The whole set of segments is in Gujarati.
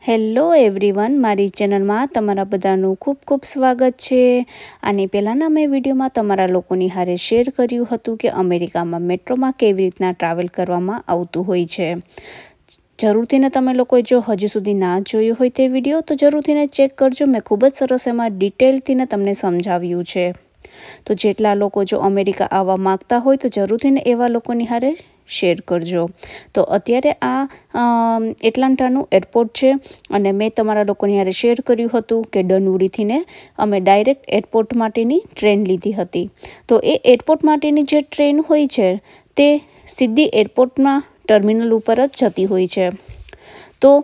હેલો એવરીવન, મારી ચેનલમાં તમારા બધાનું ખૂબ ખૂબ સ્વાગત છે। આની પહેલાંના મેં વિડીયોમાં તમારા લોકોની હારે શેર કર્યું હતું કે અમેરિકામાં મેટ્રોમાં કેવી રીતના ટ્રાવેલ કરવામાં આવતું હોય છે। જરૂરથીને તમે લોકોએ જો હજી સુધી ના જોયો હોય તે વિડીયો તો જરૂરથીને ચેક કરજો। મેં ખૂબ જ સરસ એમાં ડિટેલથીને તમને સમજાવ્યું છે। તો જેટલા લોકો જો અમેરિકા આવવા માગતા હોય તો જરૂરથીને એવા લોકોની હારે શેર કરજો। તો અત્યારે આ એટલાન્ટાનું એરપોર્ટ છે અને મેં તમારા લોકોની હારે શેર કર્યું હતું કે ડનવુડીથીને અમે ડાયરેક્ટ એરપોર્ટ માટેની ટ્રેન લીધી હતી। તો એ એરપોર્ટ માટેની જે ટ્રેન હોય છે તે સીધી એરપોર્ટના ટર્મિનલ ઉપર જ જતી હોય છે। તો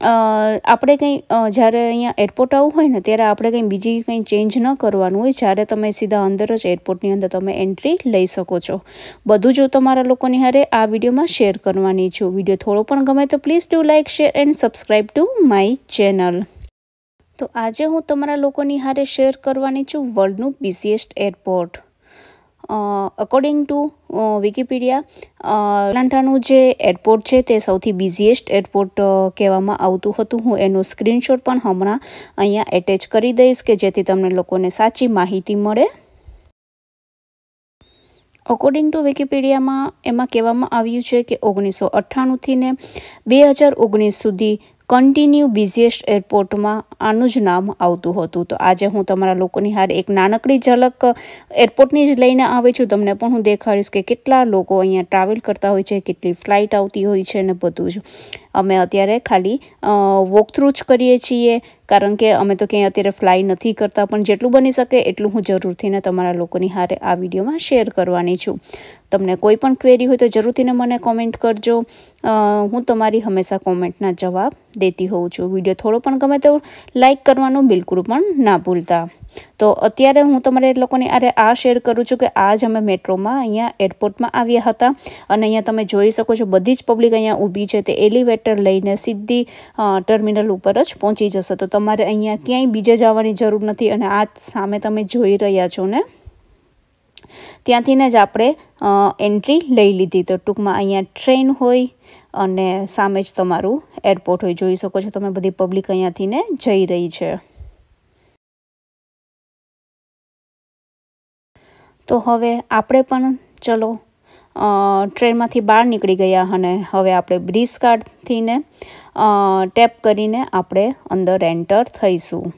આપણે કંઈ જ્યારે અહીંયા એરપોર્ટ આવવું હોય ને ત્યારે આપણે કંઈ બીજી કંઈ ચેન્જ ન કરવાનું હોય। જ્યારે તમે સીધા અંદર જ એરપોર્ટની અંદર તમે એન્ટ્રી લઈ શકો છો। બધું જો તમારા લોકોની હારે આ વિડીયોમાં શેર કરવાની છું। વિડીયો થોડો પણ ગમે તો please do like, share and subscribe to my channel. તો આજે હું તમારા લોકોની હારે શેર કરવાની છું વર્લ્ડનું busiest airport. According to Wikipedia એટલાન્ટાનું જે એરપોર્ટ છે તે સૌથી બિઝીએસ્ટ એરપોર્ટ કહેવામાં આવતું હતું। હું એનો સ્ક્રીનશોટ પણ હમણાં અહીંયા એટેચ કરી દઈશ કે જેથી તમને લોકોને સાચી માહિતી મળે। અકોર્ડિંગ ટુ વિકીપીડિયામાં એમાં કહેવામાં આવ્યું છે કે 1998થી ને 2019 સુધી કન્ટિન્યુ બિઝીએસ્ટ એરપોર્ટમાં આનું જ નામ આવતું હતું। તો આજે હું તમારા લોકોની હારે એક નાનકડી ઝલક એરપોર્ટની જ લઈને આવી છું। તમને પણ હું દેખાડીશ કે કેટલા લોકો અહીંયા ટ્રાવેલ કરતા હોય છે, કેટલી ફ્લાઇટ આવતી હોય છે ને બધું જ। અમે અત્યારે ખાલી વોક થ્રુ જ કરીએ છીએ કારણ કે અમે તો ક્યાંય અત્યારે ફ્લાય નથી કરતા, પણ જેટલું બની શકે એટલું હું જરૂરથીને તમારા લોકોની હારે આ વિડીયોમાં શેર કરવાની છું। તમને કોઈ પણ ક્વેરી હોય તો જરૂરથીને મને કોમેન્ટ કરજો। હું તમારી હંમેશા કોમેન્ટના જવાબ દેતી હોઉં છું। વિડીયો થોડો પણ ગમે તો લાઇક કરવાનું બિલકુલ પણ ના ભૂલતા। તો અત્યારે હું તમારે લોકોની આરે આ શેર કરું છું કે આજ અમે મેટ્રોમાં અહીંયા એરપોર્ટમાં આવ્યા હતા અને અહીંયા તમે જોઈ શકો છો બધી જ પબ્લિક અહીંયા ઊભી છે। તે એલિવેટર લઈને સીધી ટર્મિનલ ઉપર જ પહોંચી જશે। તો તમારે અહીંયા ક્યાંય બીજે જવાની જરૂર નથી અને આ સામે તમે જોઈ રહ્યા છો ને ત્યાંથીને જ આપણે એન્ટ્રી લઈ લીધી। તો ટૂંકમાં અહીંયા ટ્રેન હોય અને સામે જ તમારું એરપોર્ટ હોય। જોઈ શકો છો તમે બધી પબ્લિક અહીંયાથી ને જઈ રહી છે। તો હવે આપણે પણ ચલો ટ્રેનમાંથી બહાર નીકળી ગયા અને હવે આપણે બ્રિજ કાર્ડથી ને ટેપ કરીને આપણે અંદર એન્ટર થઈશું।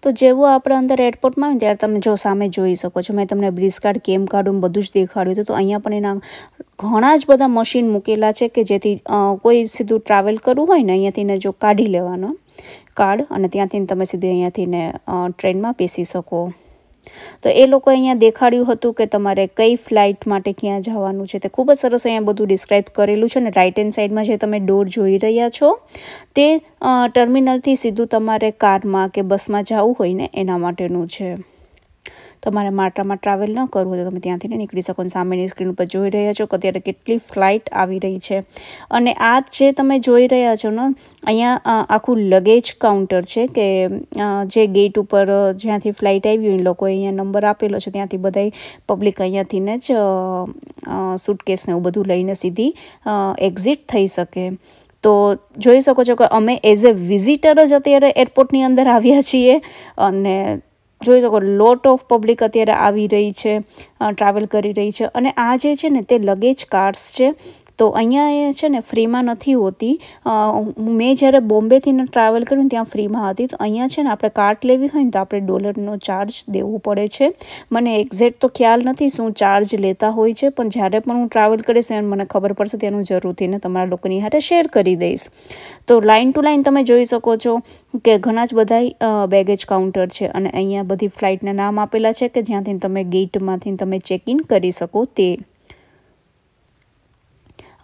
તો જેવું આપણે અંદર એરપોર્ટમાં આવીને ત્યારે તમે જો સામે જોઈ શકો છો મેં તમને બ્રિજ કાર્ડ કેમ કાઢું બધું જ દેખાડ્યું હતું। તો અહીંયા પણ એના ઘણા જ બધા મશીન મૂકેલા છે કે જેથી કોઈ સીધું ટ્રાવેલ કરવું હોય ને અહીંયાથી ને જો કાઢી લેવાનો કાર્ડ અને ત્યાંથી તમે સીધી અહીંયાથી ને ટ્રેનમાં બેસી શકો। તો એ લોકો અહીંયા દેખાડ્યું હતું કે તમારે કઈ ફ્લાઇટ માટે ક્યાં જવાનું છે। તે ખૂબ જ સરસ અહીંયા બધું ડિસ્ક્રાઇબ કરેલું છે ને રાઇટ હેન્ડ સાઈડમાં જે તમે ડોર જોઈ રહ્યા છો તે ટર્મિનલથી સીધું તમારે કારમાં કે બસમાં જવું હોય ને એના માટેનું છે। તમારે માર્ટામાં ટ્રાવેલ ન કરવું હોય તો તમે ત્યાંથી નીકળી શકો। સામેની સ્ક્રીન ઉપર જોઈ રહ્યા છો કે અત્યારે કેટલી ફ્લાઇટ આવી રહી છે અને આ જે તમે જોઈ રહ્યા છો ને અહીંયા આખું લગેજ કાઉન્ટર છે કે જે ગેટ ઉપર જ્યાંથી ફ્લાઇટ આવી હોય એ લોકોએ અહીંયા નંબર આપેલો છે ત્યાંથી બધા પબ્લિક અહીંયાથી જ સૂટકેસ ને એવું બધું લઈને સીધી એક્ઝિટ થઈ શકે। તો જોઈ શકો છો કે અમે એઝ એ વિઝિટર જ અત્યારે એરપોર્ટની અંદર આવ્યા છીએ અને જોઈ શકો લોટ ઓફ પબ્લિક અત્યારે આવી રહી છે, ટ્રાવેલ કરી રહી છે અને આ જે છે ને તે લગેજ કાર્ડ્સ છે। તો અહીંયા એ છે ને ફ્રીમાં નથી હોતી। મેં જ્યારે બોમ્બેથી ટ્રાવેલ કર્યું ત્યાં ફ્રીમાં હતી। તો અહીંયા છે ને આપણે કાર્ડ લેવી હોય ને તો આપણે $1 ચાર્જ દેવું પડે છે। મને એક્ઝેક્ટ તો ખ્યાલ નથી શું ચાર્જ લેતા હોય છે, પણ જ્યારે પણ હું ટ્રાવેલ કરીશ ત્યારે મને ખબર પડશે તેનું જરૂરથી ને તમારા લોકોની હારે શેર કરી દઈશ। તો લાઇન ટુ લાઇન તમે જોઈ શકો છો કે ઘણા જ બધા બેગેજ કાઉન્ટર છે અને અહીંયા બધી ફ્લાઇટના નામ આપેલા છે કે જ્યાંથી તમે ગેટમાંથી તમે ચેક ઇન કરી શકો તે।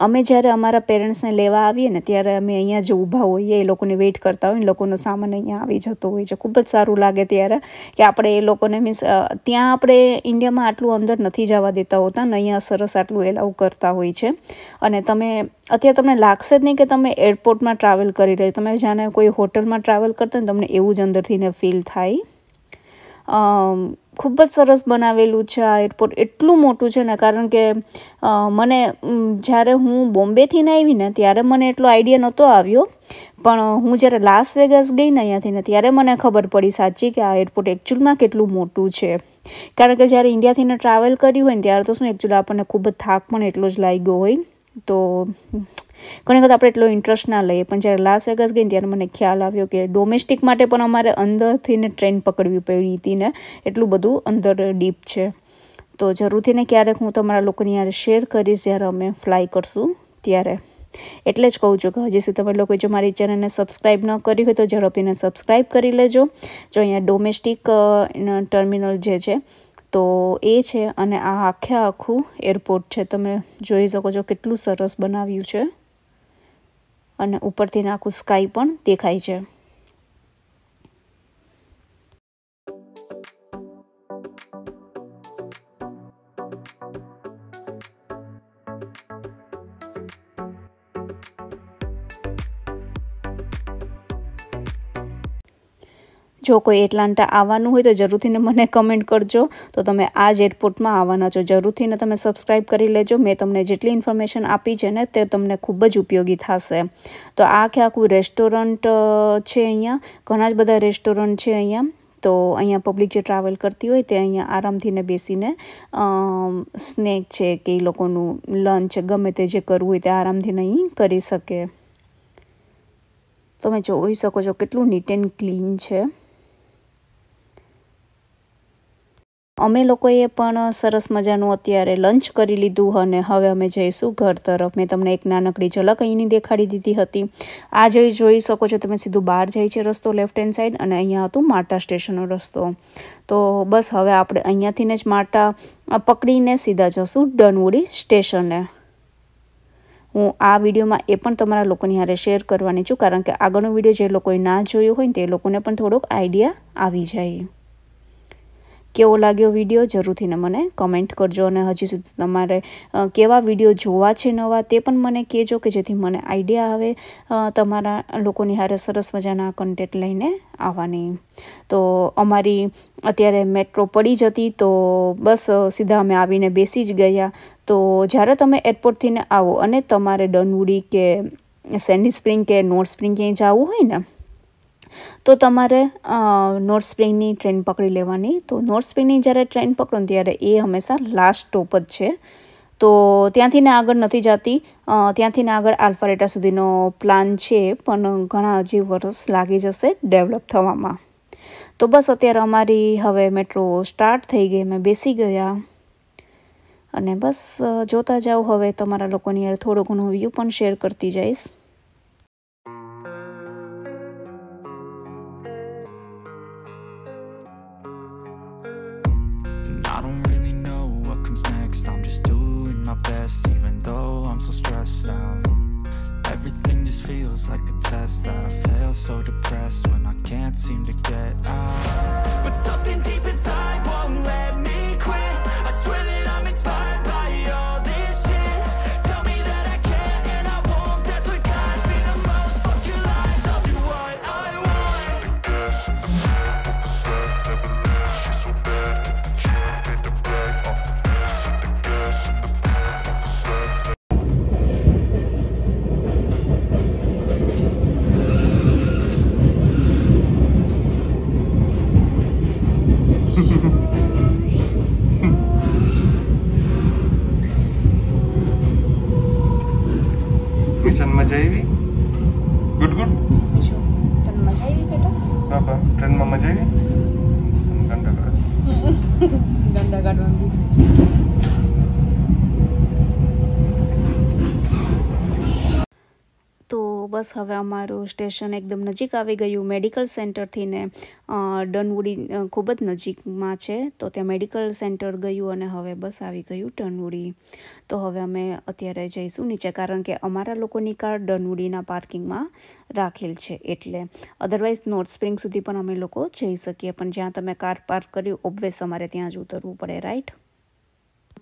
અમે જ્યારે અમારા પેરેન્ટ્સને લેવા આવીએ ને ત્યારે અમે અહીંયા જે ઊભા હોઈએ એ લોકોને વેઇટ કરતા હોય, એ લોકોનો સામાન અહીંયા આવી જતો હોય છે. ખૂબ જ સારું લાગે ત્યારે કે આપણે એ લોકોને મીન્સ ત્યાં આપણે ઇન્ડિયામાં આટલું અંદર નથી જવા દેતા હોતા ને અહીંયા સરસ આટલું એલાઉ કરતા હોય છે. અને અત્યારે તમને લાગશે જ નહીં કે તમે એરપોર્ટમાં ટ્રાવેલ કરી રહ્યો, તમે જાણે કોઈ હોટલમાં ટ્રાવેલ કરતા ને તમને એવું જ અંદરથી ને ફીલ થાય. ખૂબ જ સરસ બનાવેલું છે આ એરપોર્ટ. એટલું મોટું છે ને, કારણ કે મને જ્યારે હું બોમ્બેથી ને આવી ને ત્યારે મને એટલો આઈડિયા નહોતો આવ્યો, પણ હું જ્યારે લાસ વેગાસ ગઈ ને અહીંયાથી ને ત્યારે મને ખબર પડી સાચી કે આ એરપોર્ટ એકચ્યુઅલમાં કેટલું મોટું છે. કારણ કે જ્યારે ઇન્ડિયાથી ને ટ્રાવેલ કર્યું હોય ને ત્યારે તો શું એકચ્યુઅલી આપણને ખૂબ જ થાક પણ એટલો જ લાગ્યો હોય, તો ઘણી વખત આપણે એટલો ઇન્ટરેસ્ટ ના લઈએ. પણ જ્યારે લાસ વેગાસ ગઈ ત્યારે મને ખ્યાલ આવ્યો કે ડોમેસ્ટિક માટે પણ અમારે અંદરથી ને ટ્રેન પકડવી પડી હતી ને, એટલું બધું અંદર ડીપ છે. તો જરૂરથી ને ક્યારેક હું તમારા લોકોની યારે શેર કરીશ જ્યારે અમે ફ્લાય કરશું ત્યારે. એટલે જ કહું છું કે હજી સુધી તમે લોકો જો મારી ચેનલને સબસ્ક્રાઈબ ન કરી હોય તો ઝડપીને સબસ્ક્રાઈબ કરી લેજો. જો અહીંયા ડોમેસ્ટિક ટર્મિનલ જે છે તો એ છે, અને આ આખું એરપોર્ટ છે. તમે જોઈ શકો છો કેટલું સરસ બનાવ્યું છે, અને ઉપરથી આખું સ્કાય પણ દેખાય છે. જો કોઈ એટલાન્ટા આવવાનું હોય તો જરૂરથી મને કમેન્ટ કરજો, તો તમે આ જ એરપોર્ટમાં આવવાના છો. જરૂરથી તમે સબસ્ક્રાઈબ કરી લેજો. મેં તમને જેટલી ઇન્ફોર્મેશન આપી છે ને તે તમને ખૂબ જ ઉપયોગી થશે. તો આ આખું રેસ્ટોરન્ટ છે. અહીંયા ઘણા જ બધા રેસ્ટોરન્ટ છે અહીંયા. તો અહીંયા પબ્લિક જે ટ્રાવેલ કરતી હોય તે અહીંયા આરામથી ને બેસીને સ્નેક છે કે એ લોકોનું લંચ ગમે તે જે કરવું હોય તે આરામથી અહીં કરી શકે. તમે જોઈ શકો છો કેટલું નીટ એન્ડ ક્લીન છે. અમે લોકોએ પણ સરસ મજાનું અત્યારે લંચ કરી લીધું અને હવે અમે જઈશું ઘર તરફ. મેં તમને એક નાનકડી ઝલક અહીંની દેખાડી દીધી હતી. આ જોઈ શકો છો તમે, સીધું બહાર જાય છે રસ્તો લેફ્ટ હેન્ડ સાઈડ, અને અહીંયા હતું માર્ટા સ્ટેશનનો રસ્તો. તો બસ હવે આપણે અહીંયાથી જ માર્ટા પકડીને સીધા જશું ડનવુડી સ્ટેશને. હું આ વિડીયોમાં એ પણ તમારા લોકોની હારે શેર કરવાની છું, કારણ કે આગળનો વિડીયો જે લોકોએ ના જોયો હોય ને તે લોકોને પણ થોડોક આઈડિયા આવી જાય. કેવો લાગ્યો વિડીયો જરૂરથી મને કમેન્ટ કરજો, અને હજી સુધી તમારે કેવા વિડીયો જોવા છે નવા તે પણ મને કહેજો, કે જેથી મને આઈડિયા આવે તમારા લોકોની હારે સરસ મજાના કન્ટેન્ટ લઈને આવવાની. તો અમારી અત્યારે મેટ્રો પડી જતી, તો બસ સીધા અમે આવીને બેસી જ ગયા. તો જ્યારે તમે એરપોર્ટથી ને આવો અને તમારે ડનવુડી કે સેન્ડી સ્પ્રિંગ કે નોર્થ સ્પ્રિંગ ક્યાંય જવું હોય ને, તો તમારે નોર્થ સ્પ્રિંગની ટ્રેન પકડી લેવાની. તો નોર્થ સ્પ્રિંગની જ્યારે ટ્રેન પકડો ત્યારે એ હંમેશા લાસ્ટ સ્ટોપ જ છે. તો ત્યાંથી ને આગળ નથી જતી. ત્યાંથી ને આગળ આલ્ફારેટા સુધીનો પ્લાન છે, પણ ઘણા હજી વર્ષ લાગી જશે ડેવલપ થવામાં. તો બસ અત્યારે અમારી હવે મેટ્રો સ્ટાર્ટ થઈ ગઈ, અમે બેસી ગયા, અને બસ જોતા જાઓ. હવે તમારા લોકોની યાર થોડો ઘણો વ્યૂ પણ શેર કરતી જઈશ. I don't really know what comes next. I'm just doing my best, even though I'm so stressed out. Everything just feels like a test that I fail, so depressed when I can't seem to get out. But something deep inside won't let me quit. I swear that I'm inspired by all this shit. Tell me that I can and I won't. That's what guides me the most. Fuck your lies, I'll do what I want. બસ હવે અમારું સ્ટેશન એકદમ નજીક આવી ગયું મેડિકલ સેન્ટરથી ને ડનવુડી ખૂબ જ નજીકમાં છે તો ત્યાં મેડિકલ સેન્ટર ગયું અને હવે બસ આવી ગયું ડનવુડી. તો હવે અમે અત્યારે જઈશું નીચે કારણ કે અમારા લોકોની કાર ડનવુડીના પાર્કિંગમાં રાખેલ છે એટલે અધરવાઇઝ નોર્થ સ્પ્રિંગ સુધી પણ અમે લોકો જઈ શકીએ પણ જ્યાં તમે કાર પાર્ક કર્યું ઓબ્વિયસ અમારે ત્યાં જ ઉતરવું પડે રાઈટ.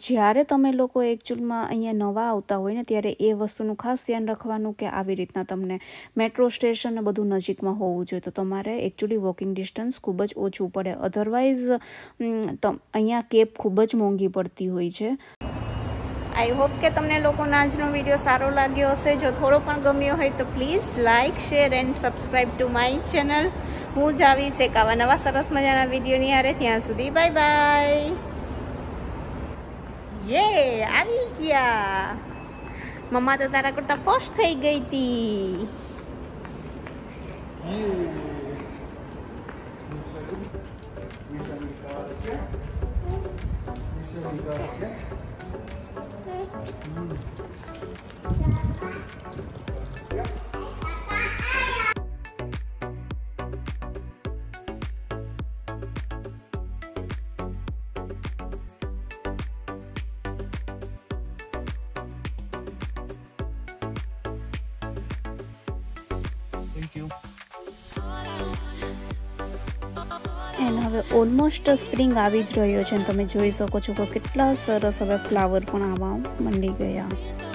જ્યારે તમે લોકો એકચ્યુઅલમાં અહીંયા નવા આવતા હોય ને ત્યારે એ વસ્તુનું ખાસ ધ્યાન રાખવાનું કે આવી રીતના તમને મેટ્રો સ્ટેશન ને બધું નજીકમાં હોવું જોઈએ તો તમારે એકચ્યુઅલી વોકિંગ ડિસ્ટન્સ ખૂબ જ ઓછું પડે અધરવાઇઝ અહીંયા કેબ ખૂબ જ મોંઘી પડતી હોય છે. આઈ હોપ કે તમને લોકોનો આજનો વિડીયો સારો લાગ્યો હશે. જો થોડો પણ ગમ્યો હોય તો please like share and subscribe to my channel. હું જ આવીશ એક આવા નવા સરસ મજાના વિડીયોની હારે. ત્યાં સુધી બાય બાય. યે આવી ગયા. મમ્મા તો તારા કરતા ફર્સ્ટ થઈ ગઈ હતી. એન્ડ હવે ઓલમોસ્ટ સ્પ્રિંગ આવી જ રહ્યો છે અને તમે જોઈ શકો છો કે કેટલા સરસ હવે ફ્લાવર પણ આવવા મંડી ગયા.